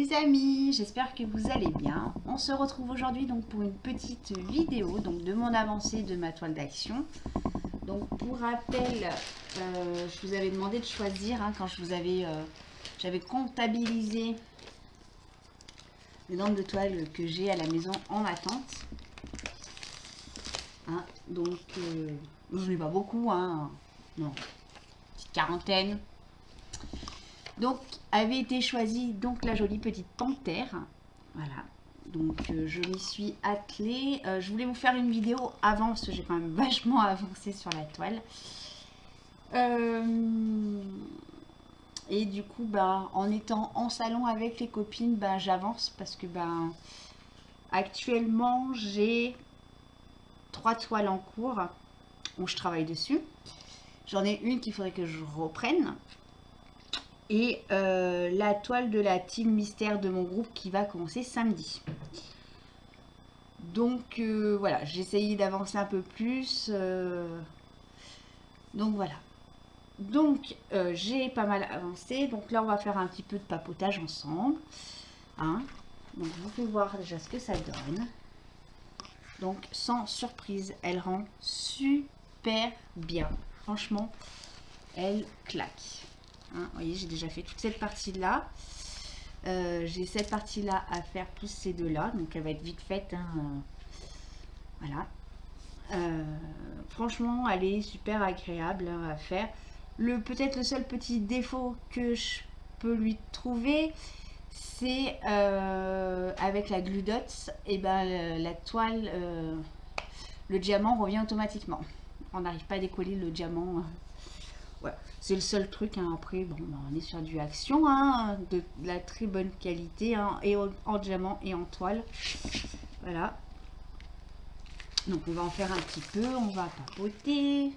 les amis, j'espère que vous allez bien. On se retrouve aujourd'hui donc pour une petite vidéo donc de mon avancée de ma toile d'action. Donc pour rappel, je vous avais demandé de choisir quand je vous avais j'avais comptabilisé le nombre de toiles que j'ai à la maison en attente. Donc je n'ai pas beaucoup, non, petite quarantaine. Donc avait été choisie donc la jolie petite panthère. Voilà. Donc je m'y suis attelée. Je voulais vous faire une vidéo avant parce que j'ai quand même vachement avancé sur la toile. Et du coup, en étant en salon avec les copines, j'avance parce que actuellement j'ai 3 toiles en cours où je travaille dessus. J'en ai une qu'il faudrait que je reprenne. Et la toile de la team mystère de mon groupe qui va commencer samedi. Donc voilà, j'ai essayé d'avancer un peu plus. Donc voilà. Donc j'ai pas mal avancé. Donc là on va faire un petit peu de papotage ensemble. Donc je vous fais voir déjà ce que ça donne. Donc sans surprise, elle rend super bien. Franchement, elle claque. Vous voyez, j'ai déjà fait toute cette partie là. J'ai cette partie là à faire plus ces deux là, donc elle va être vite faite. Voilà. Franchement, elle est super agréable à faire. Peut-être le seul petit défaut que je peux lui trouver, c'est avec la glue dots, et la toile, le diamant revient automatiquement. On n'arrive pas à décoller le diamant. Ouais, c'est le seul truc. Après, on est sur du action, de la très bonne qualité, et en diamant et en toile. Voilà. Donc, on va en faire un petit peu. On va papoter.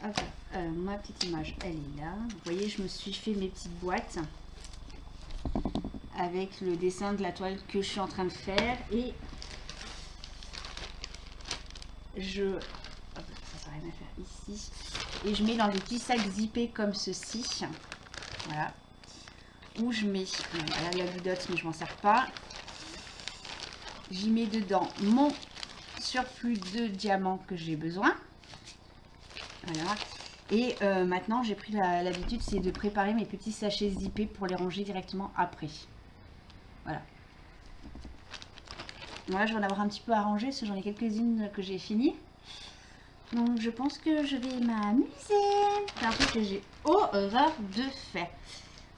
Hop, ma petite image, elle est là. Vous voyez, je me suis fait mes petites boîtes avec le dessin de la toile que je suis en train de faire. Et ça sert à rien à faire ici. Et je mets dans des petits sacs zippés comme ceci. Voilà. Où je mets la glue dots, mais je m'en sers pas. J'y mets dedans mon surplus de diamants que j'ai besoin. Voilà. Et maintenant, j'ai pris l'habitude, c'est de préparer mes petits sachets zippés pour les ranger directement après. Voilà. Là, je vais en avoir un petit peu à ranger parce que j'en ai quelques-unes que j'ai finies. Donc, je pense que je vais m'amuser. C'est un truc que j'ai horreur de faire.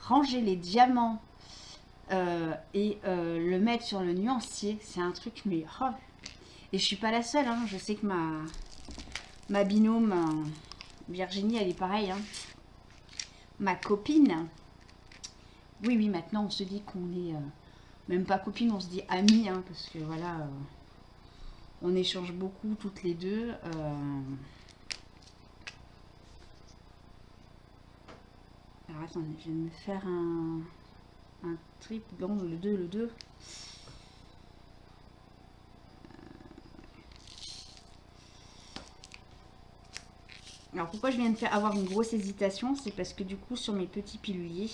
Ranger les diamants et le mettre sur le nuancier, c'est un truc, mais et je suis pas la seule, je sais que ma binôme Virginie, elle est pareille, ma copine, oui, maintenant on se dit qu'on est même pas copine, on se dit amie, parce que voilà, on échange beaucoup toutes les deux. Alors attendez, je vais me faire un trip, le 2. Alors pourquoi je viens de avoir une grosse hésitation, c'est parce que du coup sur mes petits piluliers,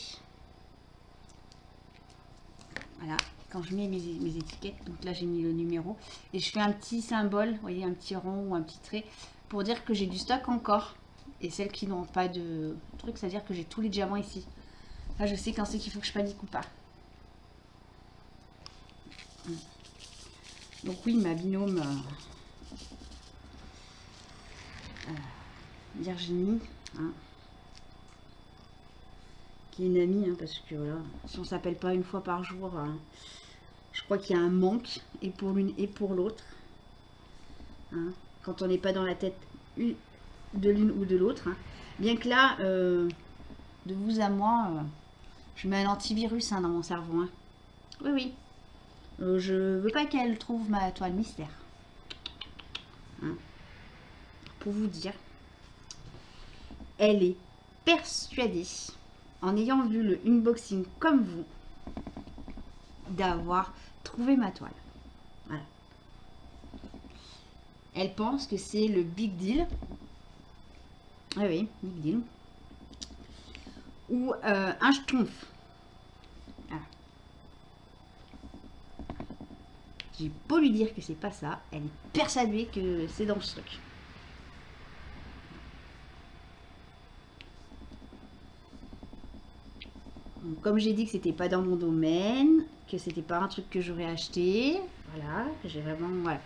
voilà, quand je mets mes étiquettes, donc là j'ai mis le numéro, et je fais un petit symbole, vous voyez, un petit rond ou un petit trait, pour dire que j'ai du stock encore. Et celles qui n'ont pas de truc, c'est-à-dire que j'ai tous les diamants ici. Là je sais quand c'est qu'il faut que je panique ou pas. Donc oui, ma binôme Virginie, qui est une amie, parce que voilà, si on s'appelle pas une fois par jour, je crois qu'il y a un manque, et pour l'une et pour l'autre. Quand on n'est pas dans la tête de l'une ou de l'autre. Bien que là, de vous à moi, je mets un antivirus dans mon cerveau. Oui, oui. Je veux pas qu'elle trouve ma toile mystère. Pour vous dire, elle est persuadée, en ayant vu le unboxing comme vous, d'avoir trouvé ma toile. Voilà. Elle pense que c'est le big deal. Ah oui, big deal. Ou un schtroumpf. Ah. J'ai beau lui dire que c'est pas ça, elle est persuadée que c'est dans ce truc. Donc, comme j'ai dit que c'était pas dans mon domaine, que c'était pas un truc que j'aurais acheté, voilà, que j'ai vraiment, voilà.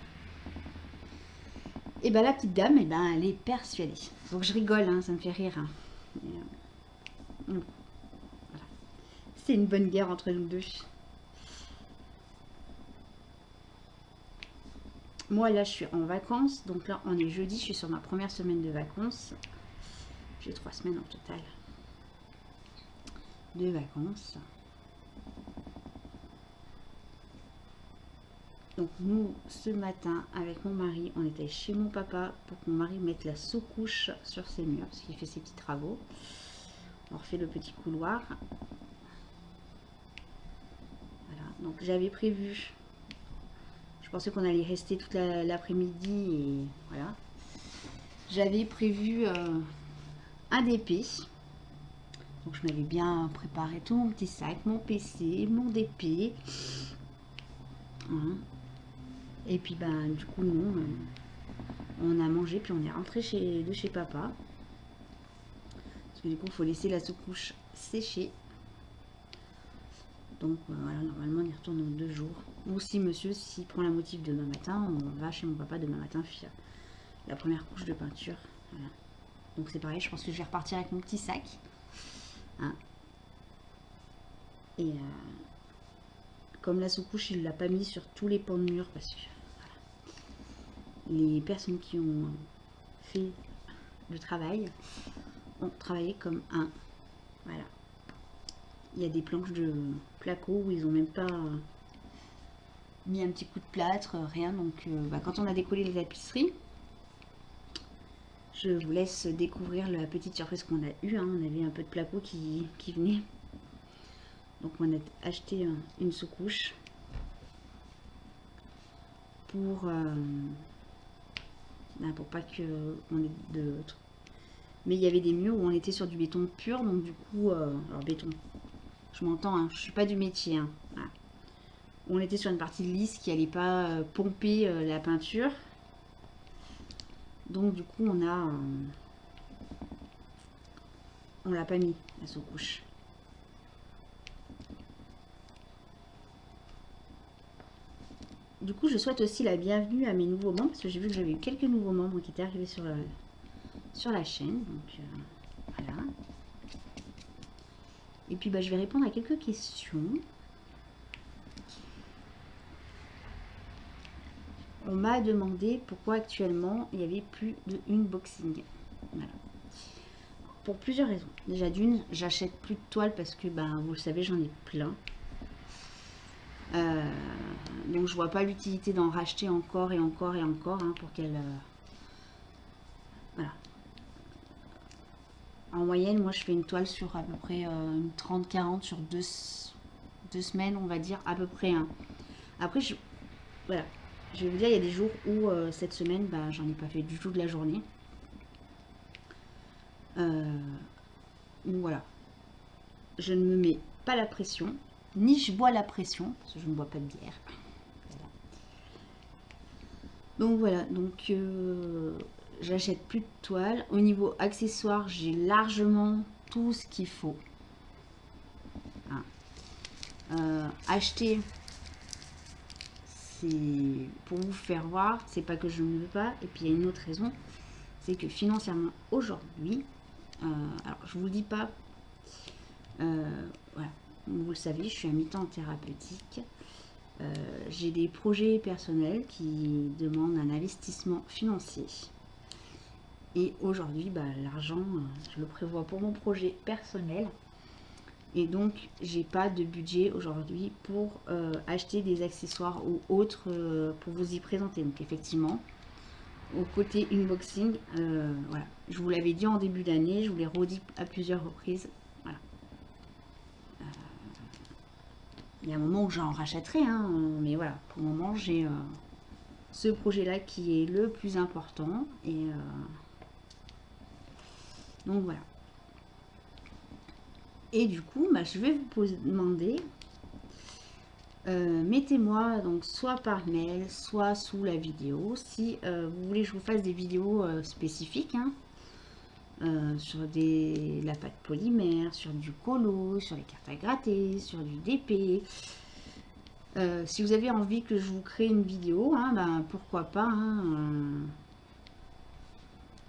Et ben la petite dame, et ben elle est persuadée. Donc je rigole, hein, ça me fait rire. Hein. Voilà. C'est une bonne guerre entre nous deux. Moi là je suis en vacances, donc là on est jeudi, je suis sur ma première semaine de vacances. J'ai 3 semaines en total de vacances. Donc nous, ce matin, avec mon mari, on était chez mon papa pour que mon mari mette la sous-couche sur ses murs, parce qu'il fait ses petits travaux. On refait le petit couloir. Voilà, donc j'avais prévu, je pensais qu'on allait rester toute l'après-midi et voilà. J'avais prévu un DP. Donc je m'avais bien préparé tout mon petit sac, mon PC, mon DP. Hein. Et puis ben du coup non, on a mangé puis on est rentré de chez papa. Parce que du coup il faut laisser la sous-couche sécher. Donc voilà, normalement on y retourne dans 2 jours. Ou si monsieur, s'il prend la motive demain matin, on va chez mon papa demain matin faire la première couche de peinture. Voilà. Donc c'est pareil, je pense que je vais repartir avec mon petit sac. Hein. Et comme la sous-couche, il l'a pas mis sur tous les pans de mur parce que voilà, les personnes qui ont fait le travail ont travaillé comme un. Voilà. Il y a des planches de placo où ils ont même pas mis un petit coup de plâtre, rien. Donc quand on a décollé les tapisseries, je vous laisse découvrir la petite surprise qu'on a eue. Hein. On avait un peu de placo qui venait. Donc on a acheté une sous-couche pour pas que on ait de. Mais il y avait des murs où on était sur du béton pur, donc du coup, alors béton, je m'entends, hein, je suis pas du métier. Hein, voilà. On était sur une partie lisse qui allait pas pomper la peinture. Donc du coup on l'a pas mis la sous-couche. Du coup je souhaite aussi la bienvenue à mes nouveaux membres parce que j'ai vu que j'avais eu quelques nouveaux membres qui étaient arrivés sur la chaîne. Donc voilà. Et puis je vais répondre à quelques questions. On m'a demandé pourquoi actuellement il n'y avait plus de unboxing. Voilà. Pour plusieurs raisons. Déjà d'une, j'achète plus de toiles parce que vous le savez, j'en ai plein. Donc je vois pas l'utilité d'en racheter encore et encore et encore hein, pour qu'elle... voilà. En moyenne, moi je fais une toile sur à peu près 30-40 sur 2 semaines, on va dire à peu près. Hein. Après, voilà. Je vais vous dire, il y a des jours où cette semaine, j'en ai pas fait du tout de la journée. Donc voilà. Je ne me mets pas la pression, ni je bois la pression, parce que je ne bois pas de bière. Voilà. Donc voilà, donc j'achète plus de toiles. Au niveau accessoires, j'ai largement tout ce qu'il faut. Hein. Acheter, c'est pour vous faire voir, c'est pas que je ne veux pas. Et puis il y a une autre raison, c'est que financièrement aujourd'hui, alors je vous le dis pas, voilà, vous le savez, je suis à mi-temps thérapeutique. J'ai des projets personnels qui demandent un investissement financier. Et aujourd'hui, l'argent, je le prévois pour mon projet personnel. Et donc, j'ai pas de budget aujourd'hui pour acheter des accessoires ou autres pour vous y présenter. Donc, effectivement, au côté unboxing, voilà. Je vous l'avais dit en début d'année, je vous l'ai redit à plusieurs reprises. Voilà. Il y a un moment où j'en rachèterai, hein, mais voilà, pour le moment, j'ai ce projet-là qui est le plus important. Et donc voilà. Et du coup, bah, je vais vous demander, mettez-moi donc soit par mail, soit sous la vidéo, si vous voulez que je vous fasse des vidéos spécifiques, hein, sur la pâte polymère, sur du colo, sur les cartes à gratter, sur du DP. Si vous avez envie que je vous crée une vidéo, hein, ben, pourquoi pas, hein,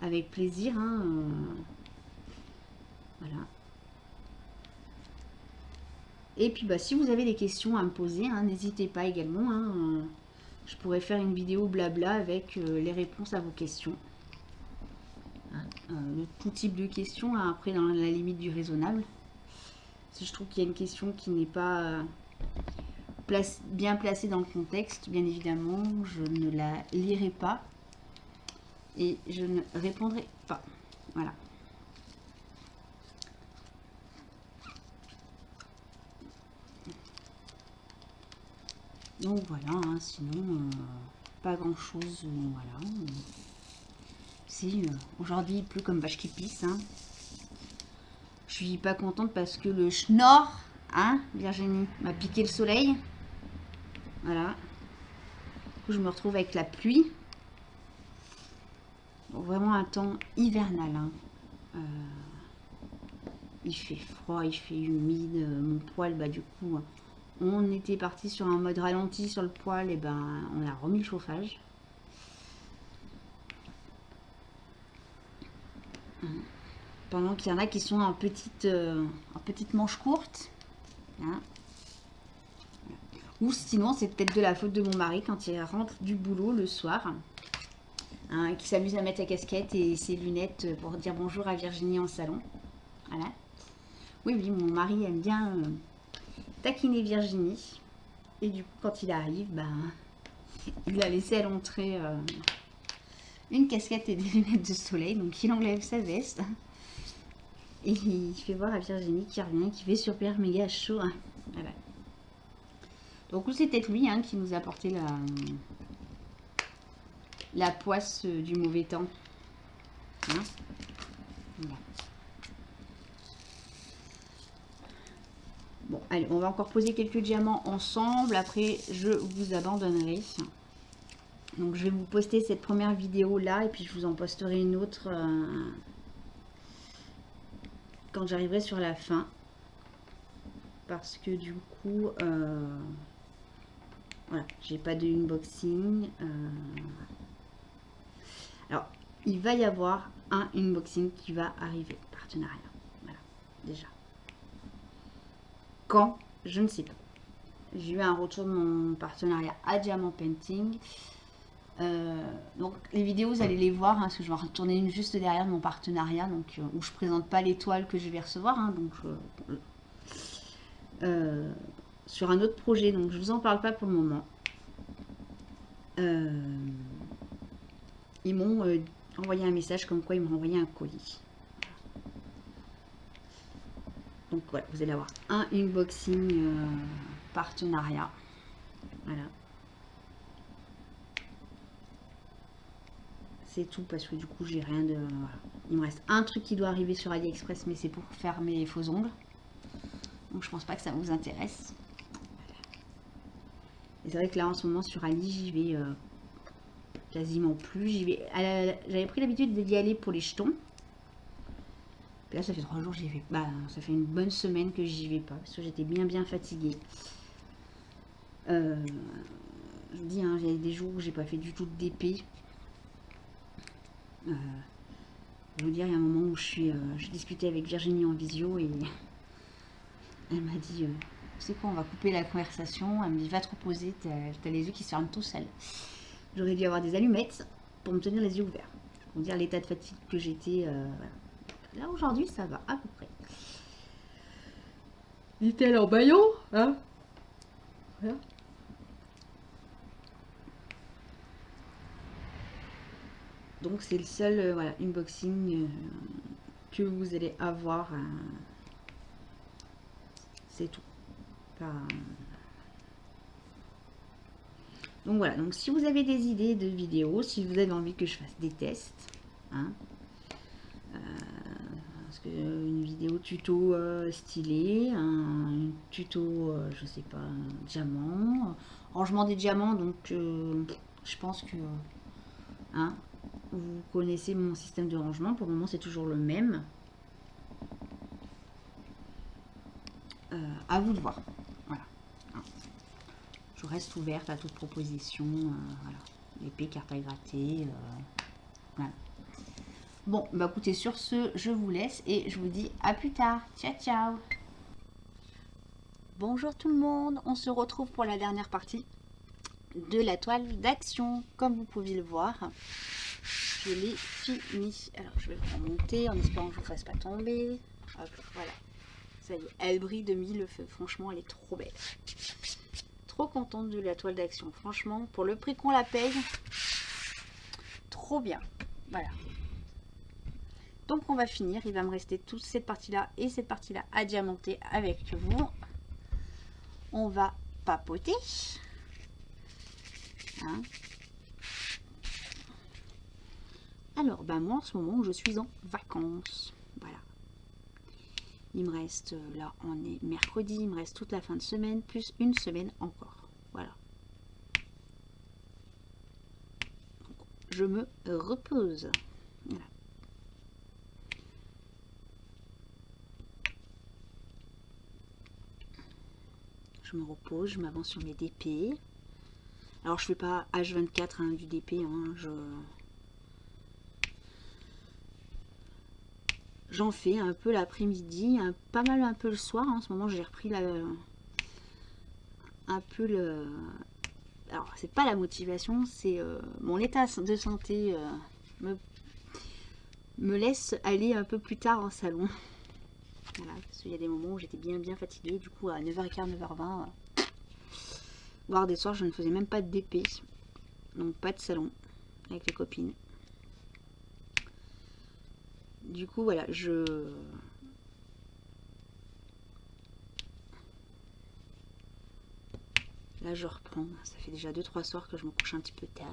avec plaisir. Hein, voilà. Et puis, bah, si vous avez des questions à me poser, hein, n'hésitez pas également. Hein, je pourrais faire une vidéo blabla avec les réponses à vos questions. Tout type de questions, hein, après dans la limite du raisonnable. Si je trouve qu'il y a une question qui n'est pas bien placée dans le contexte, bien évidemment, je ne la lirai pas et je ne répondrai pas. Voilà. Donc voilà, hein, sinon, pas grand chose. Voilà. Si, aujourd'hui il pleut comme vache qui pisse. Hein. Je suis pas contente parce que le schnorr, hein, Virginie, m'a piqué le soleil. Voilà. Du coup, je me retrouve avec la pluie. Donc, vraiment un temps hivernal. Hein. Il fait froid, il fait humide. Mon poil, bah du coup, on était parti sur un mode ralenti sur le poil. Et ben, on a remis le chauffage. Pendant qu'il y en a qui sont en petite manche courte. Hein. Ou sinon, c'est peut-être de la faute de mon mari quand il rentre du boulot le soir. Hein, qui s'amuse à mettre sa casquette et ses lunettes pour dire bonjour à Virginie en salon. Voilà. Oui, oui, mon mari aime bien taquiner Virginie. Et du coup, quand il arrive, ben, il a laissé à l'entrée une casquette et des lunettes de soleil. Donc, il enlève sa veste. Et il fait voir à Virginie qui revient, qui fait super méga chaud. Hein. Voilà. Donc, c'est peut-être lui, hein, qui nous a apporté la poisse du mauvais temps. Hein. Voilà. Bon, allez, on va encore poser quelques diamants ensemble. Après, je vous abandonnerai. Donc, je vais vous poster cette première vidéo là. Et puis, je vous en posterai une autre quand j'arriverai sur la fin. Parce que du coup, voilà, j'ai pas de unboxing. Alors, il va y avoir un unboxing qui va arriver. Partenariat. Voilà, déjà. Quand? Je ne sais pas. J'ai eu un retour de mon partenariat à Diamant Painting. Donc les vidéos, vous allez les voir, hein, parce que je vais en retourner une juste derrière mon partenariat, donc où je présente pas l'étoile que je vais recevoir, hein, donc sur un autre projet, donc je vous en parle pas pour le moment. Ils m'ont envoyé un message comme quoi ils m'ont envoyé un colis. Donc voilà, vous allez avoir un unboxing partenariat. Voilà. C'est tout parce que du coup j'ai rien de... Voilà. Il me reste un truc qui doit arriver sur AliExpress, mais c'est pour faire mes faux ongles. Donc je pense pas que ça vous intéresse. Voilà. Et c'est vrai que là en ce moment sur Ali j'y vais quasiment plus. J'y vais. J'avais pris l'habitude d'y aller pour les jetons. Puis là ça fait 3 jours j'y vais. Bah ça fait une bonne semaine que j'y vais pas parce que j'étais bien fatiguée. Je vous dis, hein, il y a des jours où j'ai pas fait du tout de DP. Je veux dire, il y a un moment où je discutais avec Virginie en visio et elle m'a dit, c'est quoi, on va couper la conversation. Elle me dit, va te reposer, t'as les yeux qui se ferment tout seuls. J'aurais dû avoir des allumettes pour me tenir les yeux ouverts. Pour dire l'état de fatigue que j'étais. Voilà. Là aujourd'hui, ça va à peu près. J'étais allée en baillon, hein. Voilà. Donc c'est le seul voilà, unboxing que vous allez avoir. C'est tout. Donc Donc voilà, donc si vous avez des idées de vidéos, si vous avez envie que je fasse des tests, hein, parce que une vidéo tuto stylé, un tuto, je sais pas, un diamant, rangement des diamants, donc je pense que hein, vous connaissez mon système de rangement, pour le moment c'est toujours le même. À vous de voir. Voilà. Je reste ouverte à toute proposition. Voilà. Épée, carte à gratter. Voilà. Bon, bah écoutez, sur ce, je vous laisse et je vous dis à plus tard. Ciao, ciao. Bonjour tout le monde. On se retrouve pour la dernière partie de la toile d'action. Comme vous pouvez le voir, je l'ai fini. Alors, je vais vous remonter en espérant que je ne vous fasse pas tomber. Hop, voilà. Ça y est, elle brille de mille feux. Franchement, elle est trop belle. Trop contente de la toile d'action. Franchement, pour le prix qu'on la paye, trop bien. Voilà. Donc, on va finir. Il va me rester toute cette partie-là et cette partie-là à diamanter avec vous. On va papoter. Hein. Alors, ben moi, en ce moment, je suis en vacances. Voilà. Il me reste, là on est mercredi, il me reste toute la fin de semaine, plus une semaine encore. Voilà. Donc, je me repose. Voilà. Je me repose, je m'avance sur mes DP. Alors je fais pas H24 hein, du DP, hein, j'en fais un peu l'après-midi, pas mal un peu le soir. En ce moment, j'ai repris un peu le... Alors, c'est pas la motivation, c'est mon état de santé me laisse aller un peu plus tard en salon. Voilà, parce qu'il y a des moments où j'étais bien fatiguée. Du coup, à 9h15, 9h20, voire des soirs, je ne faisais même pas de DP. Donc, pas de salon avec les copines. Du coup, voilà, là, je reprends. Ça fait déjà 2-3 soirs que je me couche un petit peu tard.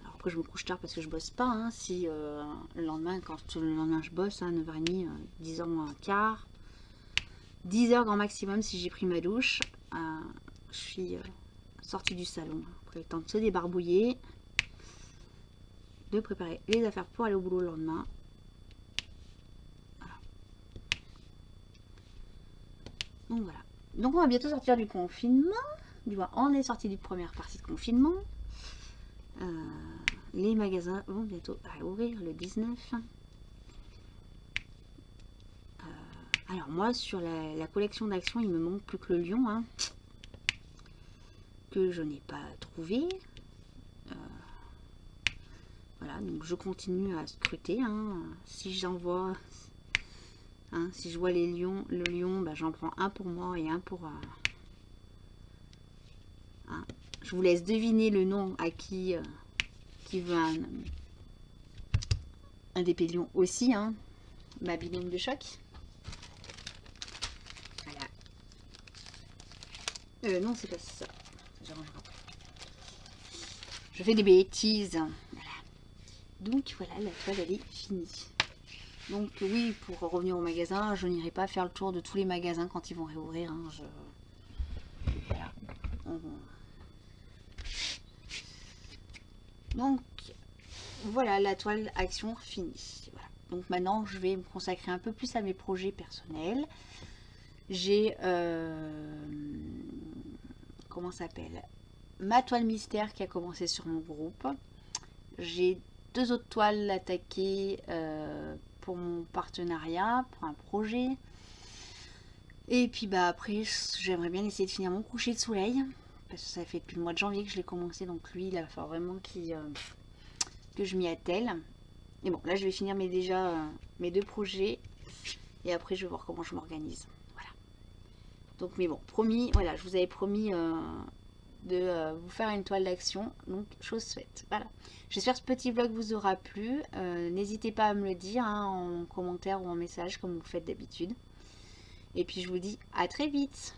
Alors après, je me couche tard parce que je bosse pas. Hein. Si le lendemain, le lendemain je bosse, hein, 9h30, 10h moins quart, 10h grand maximum si j'ai pris ma douche, je suis sortie du salon. Après, le temps de se débarbouiller, de préparer les affaires pour aller au boulot le lendemain. Voilà. Donc voilà. Donc on va bientôt sortir du confinement. Du moins, on est sorti du première partie de confinement. Les magasins vont bientôt ouvrir le 19. Alors moi, sur la collection d'actions, il me manque plus que le lion, hein, que je n'ai pas trouvé. Voilà, donc je continue à scruter. Hein. Si j'en vois, hein, si je vois les lions, le lion, bah, j'en prends un pour moi et un pour... hein. Je vous laisse deviner le nom à qui veut un DP lion aussi, hein, ma binôme de choc. Voilà. Non, c'est pas ça. Je fais des bêtises. Voilà. Donc voilà, la toile elle est finie. Donc oui, pour revenir au magasin, je n'irai pas faire le tour de tous les magasins quand ils vont réouvrir. Hein. Voilà. Donc voilà, la toile action finie. Voilà. Donc maintenant, je vais me consacrer un peu plus à mes projets personnels. J'ai comment ça s'appelle, ma toile mystère qui a commencé sur mon groupe. J'ai 2 autres toiles attaquées pour mon partenariat, pour un projet. Et puis bah après, j'aimerais bien essayer de finir mon coucher de soleil. Parce que ça fait depuis le mois de janvier que je l'ai commencé. Donc lui, il va falloir vraiment que je m'y attelle. Et bon, là je vais finir mes 2 projets. Et après, je vais voir comment je m'organise. Voilà. Donc, mais bon, promis, voilà, je vous avais promis de vous faire une toile d'action. Donc, chose faite. Voilà. J'espère que ce petit vlog vous aura plu. N'hésitez pas à me le dire hein, en commentaire ou en message, comme vous faites d'habitude. Et puis, je vous dis à très vite.